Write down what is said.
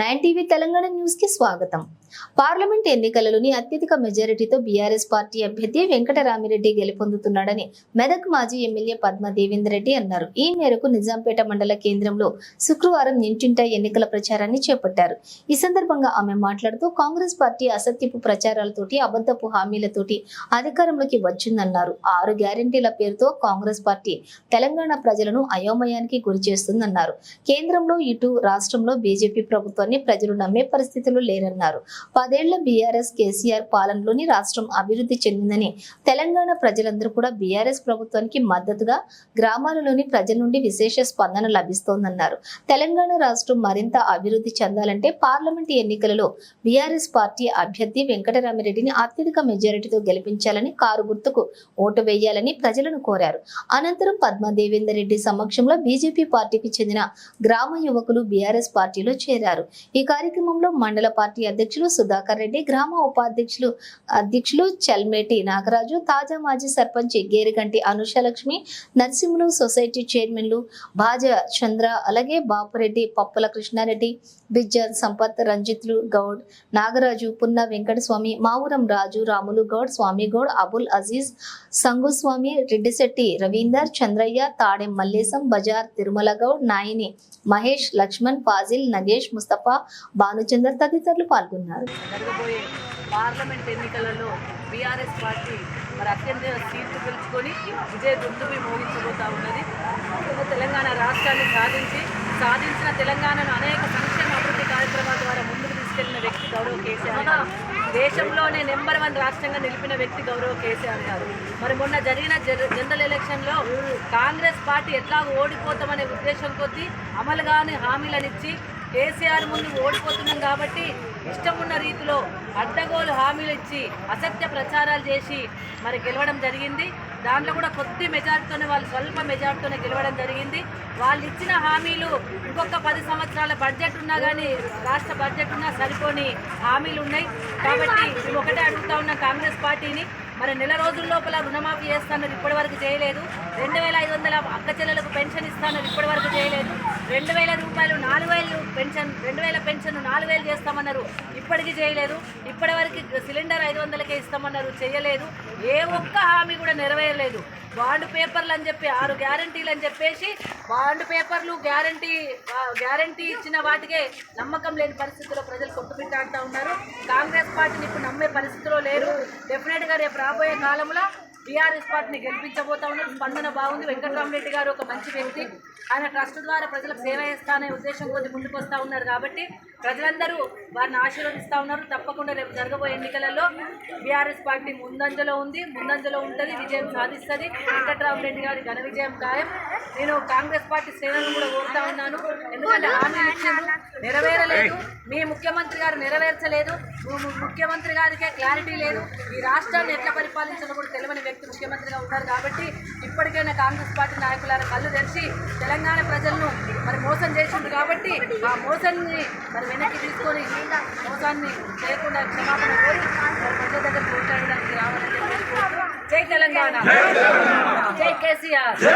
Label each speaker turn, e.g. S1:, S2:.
S1: Nine TV Telangana news కి స్వాగతం. Parliament ఎన్నికలలోని అత్యధిక మెజారిటీతో బీఆర్ఎస్ పార్టీ అభ్యర్థి వెంకటరామిరెడ్డి గెలుపొందుతున్నాడని మెదక్ మాజీ ఎమ్మెల్యే పద్మ దేవేందర్ రెడ్డి అన్నారు. ఈ మేరకు నిజాంపేట మండల కేంద్రంలో శుక్రవారం ఇంటింట ఎన్నికల ప్రచారాన్ని చేపట్టారు. ఈ సందర్భంగా ఆమె మాట్లాడుతూ కాంగ్రెస్ పార్టీ అసత్యపు ప్రచారాలతోటి అబద్ధపు హామీలతోటి అధికారంలోకి వచ్చిందన్నారు. 6 గ్యారెంటీల పేరుతో కాంగ్రెస్ పార్టీ తెలంగాణ ప్రజలను అయోమయానికి గురి చేస్తుందన్నారు. కేంద్రంలో ఇటు రాష్ట్రంలో బీజేపీ ప్రభుత్వాన్ని ప్రజలు నమ్మే పరిస్థితులు లేరన్నారు. 10 ఏళ్ల బీఆర్ఎస్ కేసీఆర్ పాలనలోని రాష్ట్రం అభివృద్ధి చెందిందని, తెలంగాణ ప్రజలందరూ కూడా బీఆర్ఎస్ ప్రభుత్వానికి మద్దతుగా గ్రామాలలోని ప్రజల నుండి విశేష స్పందన లభిస్తోందన్నారు. తెలంగాణ రాష్ట్రం మరింత అభివృద్ధి చెందాలంటే పార్లమెంట్ ఎన్నికలలో బీఆర్ఎస్ పార్టీ అభ్యర్థి వెంకటరామిరెడ్డిని అత్యధిక మెజారిటీతో గెలిపించాలని, కారు గుర్తుకు ఓటు వేయాలని ప్రజలను కోరారు. అనంతరం పద్మ దేవేందర్ రెడ్డి సమక్షంలో బీజేపీ పార్టీకి చెందిన గ్రామ యువకులు బీఆర్ఎస్ పార్టీలో చేరారు. ఈ కార్యక్రమంలో మండల పార్టీ అధ్యక్షులు సుధాకర్ రెడ్డి, గ్రామ అధ్యక్షులు చల్మేటి నాగరాజు, తాజా మాజీ సర్పంచ్ గేరిగంటి అనుషలక్ష్మి, నర్సింహులు సొసైటీ చైర్మన్లు భాజా చంద్ర, అలాగే బాపురెడ్డి, పప్పుల కృష్ణారెడ్డి, బిజ్జన్ సంపత్, రంజిత్లు గౌడ్, నాగరాజు, పున్న వెంకటస్వామి, మావురం రాజు, రాములు గౌడ్, స్వామి గౌడ్, అబుల్ అజీజ్, సంగుస్వామి, రెడ్డిశెట్టి రవీందర్, చంద్రయ్య, తాడెం మల్లేశం, బజార్ తిరుమల గౌడ్, నాయని మహేష్, లక్ష్మణ్, ఫాజిల్, నగేష్, ముస్తఫా, భానుచందర్ తదితరులు పాల్గొన్నారు.
S2: జరగబోయే పార్లమెంట్ ఎన్నికలలో బీఆర్ఎస్ పార్టీ అత్యంత సీట్లు గెలుచుకొని విజయ దుందుబి మోగించబోతా ఉన్నది. తెలంగాణ రాష్ట్రాన్ని సాధించిన తెలంగాణను అనేక సంక్షేమ అభివృద్ధి కార్యక్రమాల ద్వారా ముందుకు తీసుకెళ్లిన వ్యక్తి గౌరవ కేసీఆర్ గారు. దేశంలోనే నెంబర్ 1 రాష్ట్రంగా నిలిపిన వ్యక్తి గౌరవ కేసీఆర్ గారు. మొన్న జరిగిన జనరల్ ఎలక్షన్లో కాంగ్రెస్ పార్టీ ఎట్లా ఓడిపోతామనే ఉద్దేశం కొద్దీ అమలుగానే హామీలనిచ్చి కేసీఆర్ ముందు ఓడిపోతున్నాం కాబట్టి ఇష్టం ఉన్న రీతిలో అడ్డగోలు హామీలు ఇచ్చి అసత్య ప్రచారాలు చేసి గెలవడం జరిగింది. దాంట్లో కూడా కొద్ది మెజార్టీతోనే వాళ్ళు స్వల్ప మెజార్టీతోనే గెలవడం జరిగింది. వాళ్ళు ఇచ్చిన హామీలు ఇంకొక 10 సంవత్సరాల బడ్జెట్ ఉన్నా కానీ, రాష్ట్ర బడ్జెట్ ఉన్నా సరిపోని హామీలు ఉన్నాయి. కాబట్టి మేము ఒకటే అడుగుతా ఉన్నాం కాంగ్రెస్ పార్టీని, నెల రోజుల లోపల రుణమాఫీ చేస్తానని ఇప్పటి వరకు చేయలేదు. 2500 అక్క చెల్లెలకు పెన్షన్ ఇస్తానని ఇప్పటి వరకు చేయలేదు. 2000 రూపాయలు 4000 పెన్షన్, 2000 పెన్షన్ 4000 చేస్తామన్నారు, ఇప్పటికీ చేయలేదు. ఇప్పటి వరకు సిలిండర్ 500కే ఇస్తామన్నారు, చేయలేదు. ఏ ఒక్క హామీ కూడా నెరవేరలేదు. బాండ్ పేపర్లు అని చెప్పి 6 గ్యారంటీలు అని చెప్పేసి బాండ్ పేపర్లు గ్యారంటీ ఇచ్చిన వాటికే నమ్మకం లేని పరిస్థితుల్లో ప్రజలు కొట్టుమిట్టాడుతూ ఉన్నారు. కాంగ్రెస్ పార్టీని ఇప్పుడు నమ్మే పరిస్థితిలో లేరు. డెఫినెట్గా రేపు రాబోయే కాలంలో బీఆర్ఎస్ పార్టీని గెలిపించబోతా ఉన్నారు. స్పందన బాగుంది. వెంకటరామిరెడ్డి గారు ఒక మంచి వ్యక్తి. ఆయన ట్రస్ట్ ద్వారా ప్రజలకు సేవ చేస్తానే ఉద్దేశం కొద్ది ముందుకు వస్తూ ఉన్నారు. కాబట్టి ప్రజలందరూ వారిని ఆశీర్వదిస్తూ ఉన్నారు. తప్పకుండా రేపు జరగబోయే ఎన్నికలలో బీఆర్ఎస్ పార్టీ ముందంజలో ఉంటుంది, విజయం సాధిస్తుంది. వెంకటరామిరెడ్డి గారి ఘన విజయం ఖాయం. నేను కాంగ్రెస్ పార్టీ శ్రేణులను కూడా కోరుతా ఉన్నాను. ఎందుకంటే హామీలు ఇచ్చారు, నెరవేరలేదు. మీ ముఖ్యమంత్రి గారు నెరవేర్చలేదు. ముఖ్యమంత్రి గారికే క్లారిటీ లేదు. ఈ రాష్ట్రాన్ని ఎట్లా పరిపాలించాలో కూడా తెలియని వ్యక్తి ముఖ్యమంత్రిగా ఉన్నారు. కాబట్టి ఇప్పటికైనా కాంగ్రెస్ పార్టీ నాయకులారా కళ్ళు తెరిచి తెలంగాణ ప్రజలను మోసం చేసింది కాబట్టి ఆ మోసాన్ని వెనక్కి తీసుకొని మోసాన్ని చేయకుండా క్షమాపణ కోరి ప్రజల దగ్గర పోరాడడానికి రావాలని చెప్పి జై తెలంగాణ, జై కేసీఆర్.